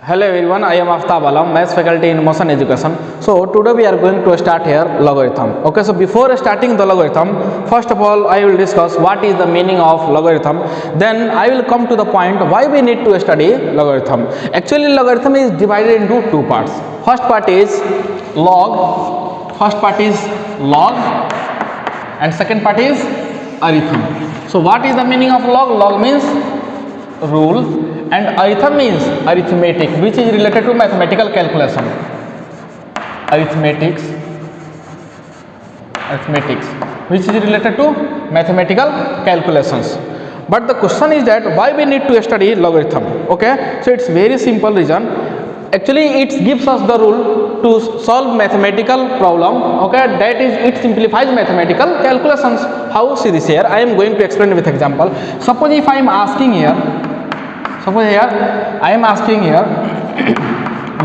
Hello everyone, I am Aftab Alam, Maths faculty in Motion Education. So today we are going to start here logarithm. Okay, so before starting the logarithm, first of all I will discuss what is the meaning of logarithm. Then I will come to the point why we need to study logarithm. Actually logarithm is divided into two parts. First part is log, and second part is arithmetic. So what is the meaning of log? Log means rule and arithmetic means arithmetic, which is related to mathematical calculation. Arithmetics which is related to mathematical calculations. But the question is that why we need to study logarithm? Okay, so it's very simple reason. Actually it gives us the rule to solve mathematical problem. Okay, that is, it simplifies mathematical calculations. How? See this here, I am going to explain with example. Suppose if I am asking here, I am asking here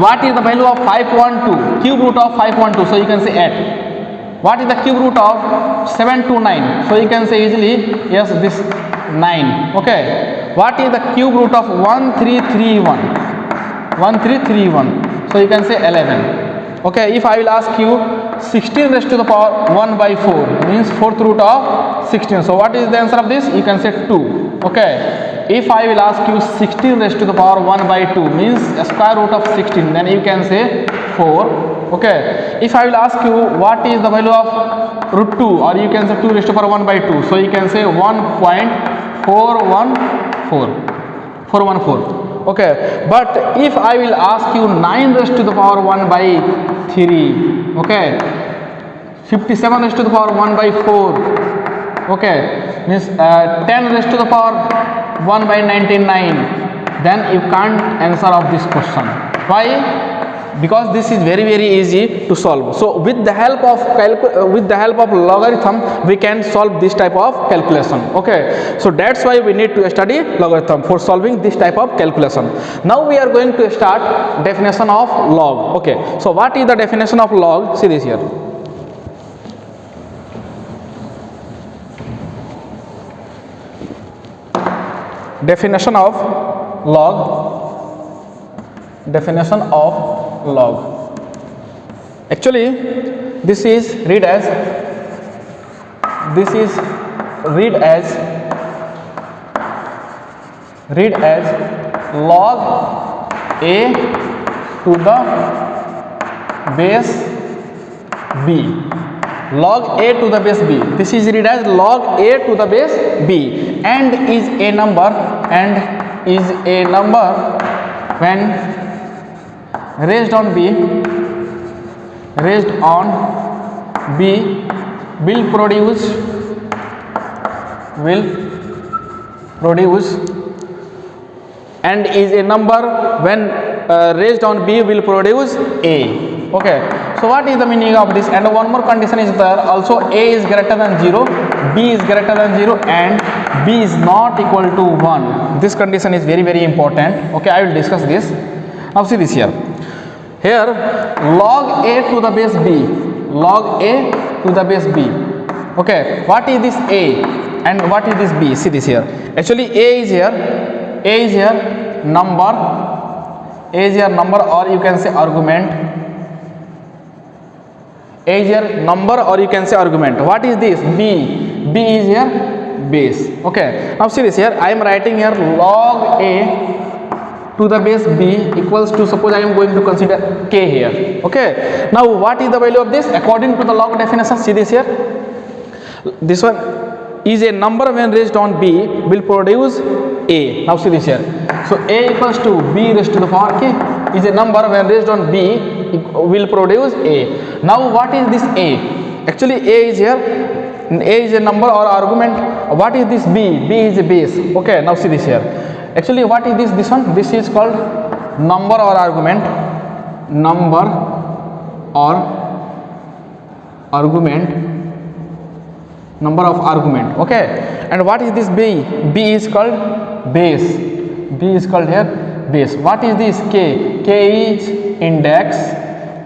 what is the value of 512, cube root of 512, so you can say 8. What is the cube root of 729, so you can say easily yes, this 9. Okay, what is the cube root of 1331, so you can say 11. Okay, if I will ask you 16 raised to the power 1 by 4 means fourth root of 16, so what is the answer of this? You can say 2. Okay, if I will ask you 16 raised to the power 1 by 2 means square root of 16, then you can say 4. Okay, if I will ask you what is the value of root 2, or you can say 2 raised to the power 1 by 2, so you can say 1.414. Okay, but if I will ask you 9 raised to the power 1 by 3, okay, 57 raised to the power 1 by 4, okay, means 10 raised to the power 1 by 99, then you can't answer of this question. Why? Because this is very easy to solve. So with the help of logarithm we can solve this type of calculation. Okay, so that's why we need to study logarithm for solving this type of calculation. Now we are going to start definition of log. Okay, so what is the definition of log? See this here. Definition of log. Actually this is read as log a to the base b. Log a to the base b. This is read as log a to the base b, and is a number when raised on b will produce and is a number when raised on b will produce a. Okay, so what is the meaning of this? And one more condition is there also, a is greater than 0, b is greater than 0, and b is not equal to 1. This condition is very important. Okay, I will discuss this. Now see this here. Here log a to the base b, okay, what is this a and what is this b? See this here. Actually a is here number, or you can say argument. A is here number, or you can say argument. What is this? B is here base. Okay, now see this here, I am writing here log a to the base b equals to, suppose I am going to consider k here. Okay, now what is the value of this according to the log definition? See this here, this one is a number when raised on b will produce a. Now see this here, so a equals to b raised to the power k is a number when raised on b will produce a. Now what is this a? Actually a is here, a is a number or argument. What is this b? B is a base. Okay, now see this here. Actually what is this one? This is called number or argument. Number of argument. Okay, and what is this b? B is called base. B is called here base. What is this k? K is index,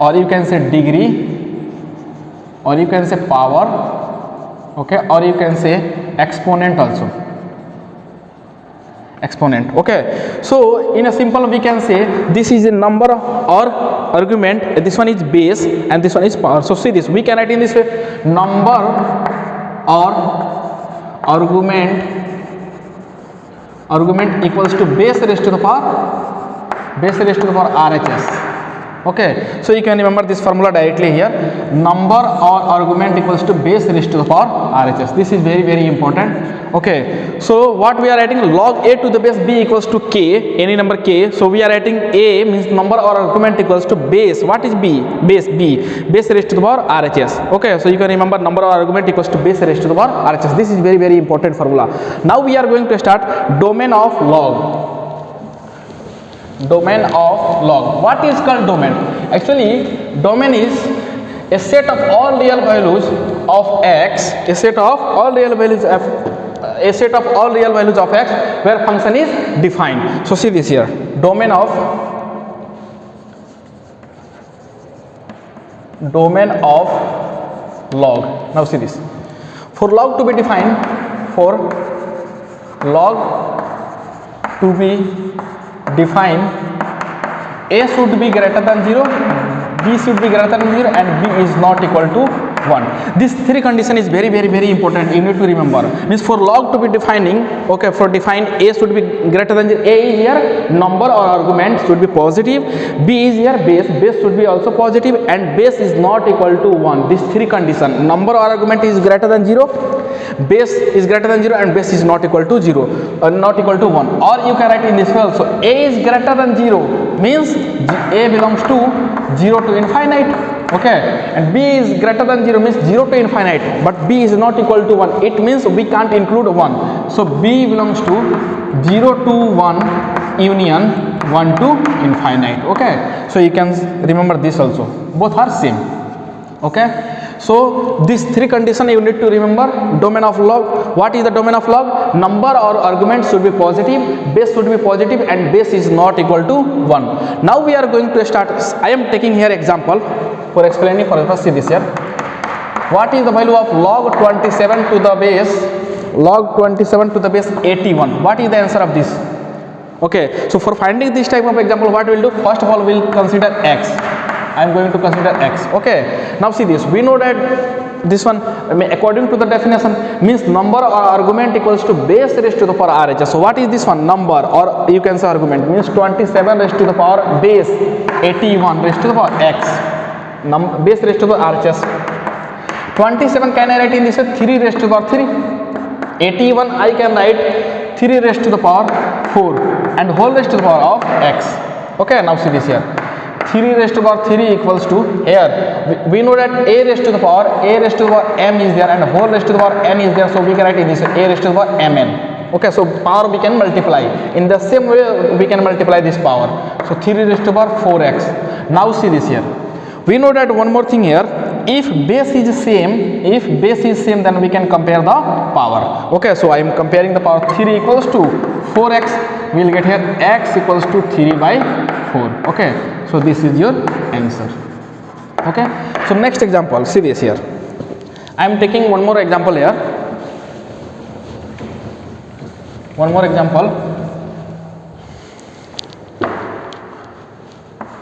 or you can say degree, or you can say power, okay, or you can say exponent also. exponent. Okay, so in a simple we can say this is a number or argument, this one is base and this one is power. So see this, we can write in this way, number or argument equals to base raised to the power RHS. Okay, so you can remember this formula directly here, number or argument equals to base raised to the power RHS. This is very, very important. Okay, so what we are writing, log a to the base b equals to k, any number k. So we are writing a means number or argument equals to base. What is b? Base b, base raised to the power RHS. Okay, so you can remember number or argument equals to base raised to the power RHS. This is very, very important formula. Now we are going to start domain of log. Domain of log. What is called domain? Actually, domain is a set of all real values of x, a set of all real values of x where function is defined. So see this here, domain of log. Now see this, for log to be defined, for log to be defined, a should be greater than 0, b should be greater than 0 and b is not equal to 1. This three condition is very, very, very important. You need to remember. Means for log to be defining, okay, for defined a should be greater than 0. A is here number or argument should be positive, b is here base should be also positive and base is not equal to 1. This three condition, number or argument is greater than 0, base is greater than 0 and base is not equal to 0, not equal to 1. Or you can write in this way also, a is greater than 0 means a belongs to 0 to infinite. Okay, and b is greater than 0 means 0 to infinite, but b is not equal to 1. It means we can't include 1. So b belongs to 0 to 1 union 1 to infinite. Okay, so you can remember this also. Both are same. Okay. So these three conditions you need to remember. Domain of log. What is the domain of log? Number or argument should be positive, base should be positive and base is not equal to 1. Now we are going to start. I am taking here example for explaining purpose. See this here. What is the value of log 27 to the base 81? What is the answer of this? Okay, so for finding this type of example, what we'll do? First of all, we'll consider x. I am going to consider x. Okay, now see this, we know that this one according to the definition means number or argument equals to base raised to the power RHS. So what is this one? Number or you can say argument means 27 raised to the power base 81 raised to the power x, base raised to the RHS. 27 can I write in this way 3 raised to the power 3, 81 I can write 3 raised to the power 4 and whole raised to the power of x. Okay, now see this here, 3 raised to the power 3 equals to, here we know that a raised to the power m is there and whole raised to the power n is there, so we can write in this a raised to the power mn. Okay, so power we can multiply in the same way, we can multiply this power, so 3 raised to the power 4x. Now see this here, we know that one more thing here, if base is same then we can compare the power. Okay, so I am comparing the power, 3 equals to 4x, we will get here x equals to 3 by 4. Okay, so this is your answer. Okay, so next example, see this here, I am taking one more example here,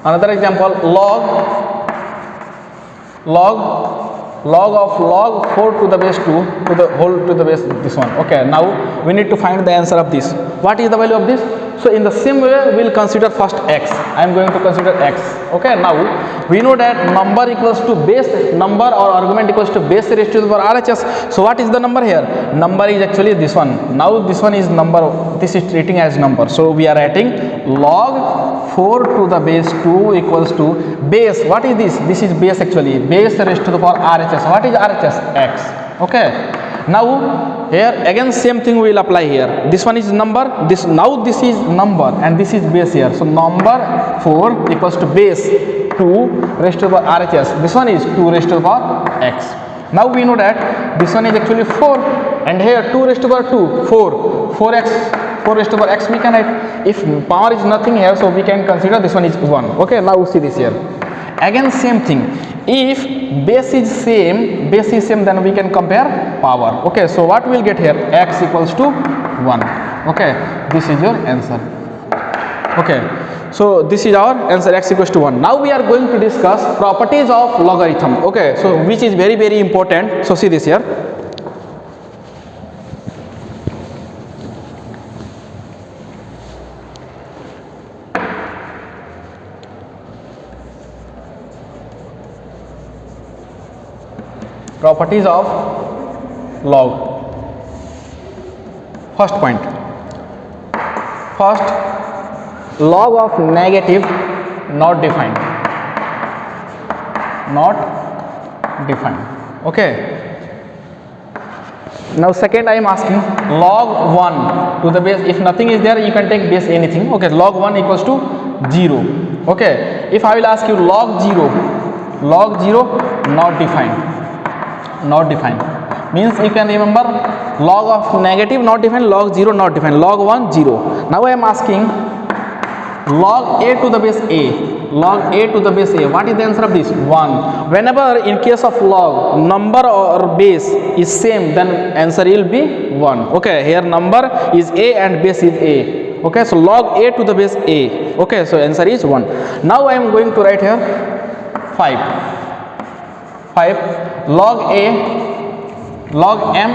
another example, log of log 4 to the base 2 to the whole to the base this one. Okay, now we need to find the answer of this. What is the value of this? So in the same way we will consider first x. I am going to consider x. Okay, now we know that number equals to base, number or argument equals to base raised to the power RHS. So what is the number here? Number is actually this one. Now this one is number, this is treating as number. So we are writing log 4 to the base 2 equals to base. What is this? This is base actually. Base raised to the power RHS. What is RHS? X. Okay. Now here again same thing we will apply here. This one is number. This is number and this is base here. So number 4 equals to base 2 raised to the power RHS. This one is 2 raised to the power x. Now we know that this one is actually 4 and here 2 raised to the power 2, 4x, 4 raised to the power x we can write. If power is nothing here, so we can consider this one is 1. Okay, now see this here. Again same thing. If base is same then we can compare power. Okay, so what we will get here? X equals to 1. Okay, this is your answer. Okay, so this is our answer, x equals to 1. Now we are going to discuss properties of logarithm. Okay, so which is very very important. So see this here. Properties of log. First point. First, log of negative not defined. Not defined. Okay. Now second, I am asking log 1 to the base. If nothing is there, you can take base anything. Okay. Log 1 equals to 0. Okay. If I will ask you log 0 not defined. Not defined means you can remember log of negative not defined, log 0 not defined, log 1 0. Now I am asking log a to the base a, log a to the base a. What is the answer of this? 1. Whenever in case of log number or base is same, then answer will be 1. Okay, here number is a and base is a. Okay, so log a to the base a. Okay, so answer is 1. Now I am going to write here 5 log a log m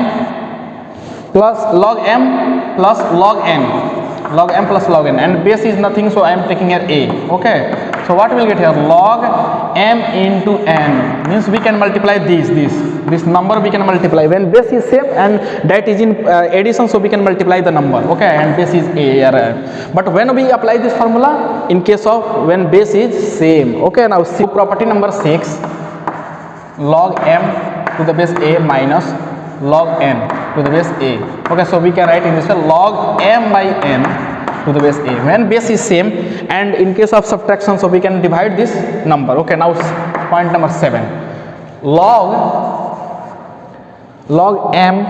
plus log m plus log n, log m plus log n, and base is nothing, so I am taking here a. Okay, so what we will get here? Log m into n means we can multiply this number we can multiply when base is same and that is in addition, so we can multiply the number. Okay, and base is a here. But when we apply this formula in case of when base is same. Okay, now see property number 6, log m to the base a minus log n to the base a. Okay, so we can write in this way log m by n to the base a when base is same, and in case of subtraction, so we can divide this number. Okay, now point number 7, log m.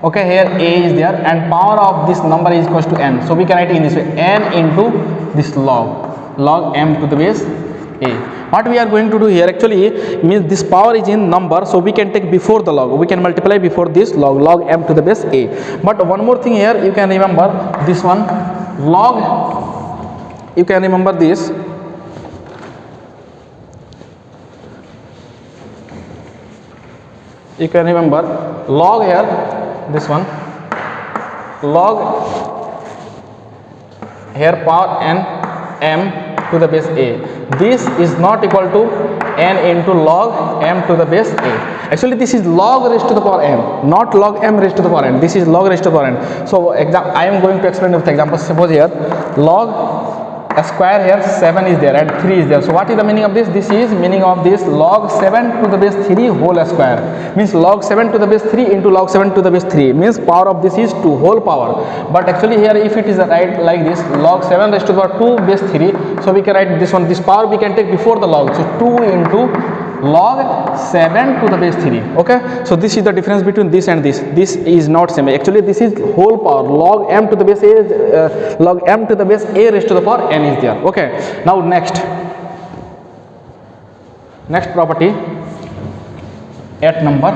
Okay, here a is there and power of this number is equals to n, so we can write in this way n into this log m to the base a. What we are going to do here actually means this power is in number, so we can take before the log, we can multiply before this log m to the base a. But one more thing here, you can remember this one log, you can remember this you can remember log here, this one log here power n m to the base a. This is not equal to n into log m to the base a. Actually this is log raised to the power m, not log m raised to the power n. This is log raised to the power n. So I am going to explain with example. Suppose here log a square, here 7 is there and 3 is there. So what is the meaning of this? This is meaning of this log 7 to the base 3 whole square means log 7 to the base 3 into log 7 to the base 3 means power of this is 2 whole power. But actually here if it is right like this log 7 raised to the power 2 base 3, so we can write this one, this power we can take before the log, so 2 into log 7 to the base 3. Okay, so this is the difference between this and this. This is not same. Actually this is whole power, log m to the base a, log m to the base a raised to the power n is there. Okay, now next property, 8th number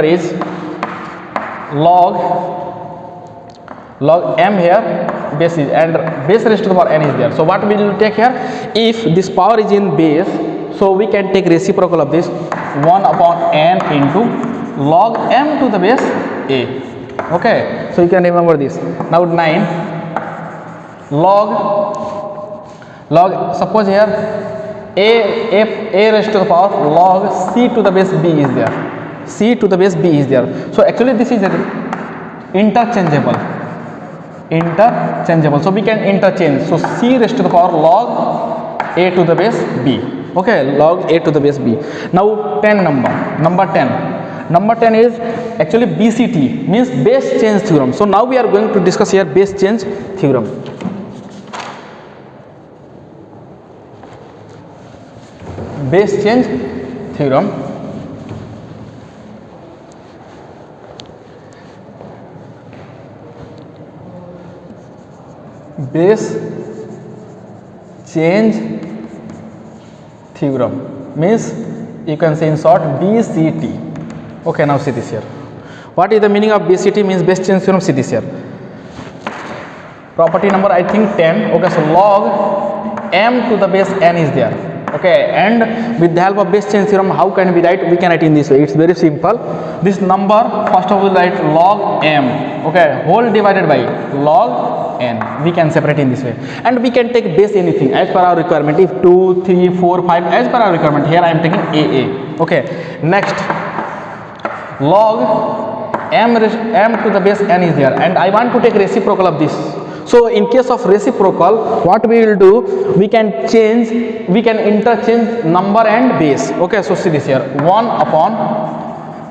is log m here base is and base raised to the power n is there. So what we will take here, if this power is in base, so we can take reciprocal of this 1 upon n into log m to the base a. Okay, so you can remember this. Now 9 log suppose here a raised to the power log c to the base b is there, c to the base b is there. So actually this is interchangeable, so we can interchange. So c raised to the power log a to the base b. Okay, log a to the base b. Now 10 number 10 is actually BCT means base change theorem. So now we are going to discuss here base change theorem. Base change theorem. Base change theorem means you can say in short BCT. Okay, now see this here. What is the meaning of BCT? Means base change theorem. See this here. Property number I think 10. Okay, so log m to the base n is there. Okay, and with the help of base change theorem, how can we write? We can write in this way. It's very simple. This number, first of all, we write log m. Okay, whole divided by log n. We can separate in this way, and we can take base anything as per our requirement. If 2, 3, 4, 5, as per our requirement. Here I am taking AA. Okay, next log m to the base n is there, and I want to take reciprocal of this. So in case of reciprocal, what we will do, we can interchange number and base. Okay, so see this here, 1 upon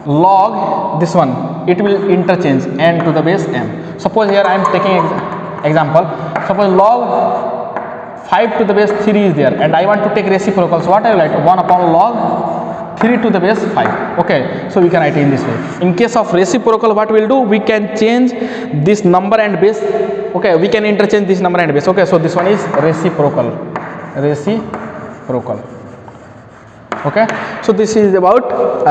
log this one, it will interchange n to the base m. Suppose here I am taking example, suppose log 5 to the base 3 is there, and I want to take reciprocal. So what I will write, 1 upon log 3 to the base 5. Okay, so we can write in this way. In case of reciprocal, what we will do, we can change this number and base. Okay, we can interchange this number and base. Okay, so this one is reciprocal. Okay, so this is about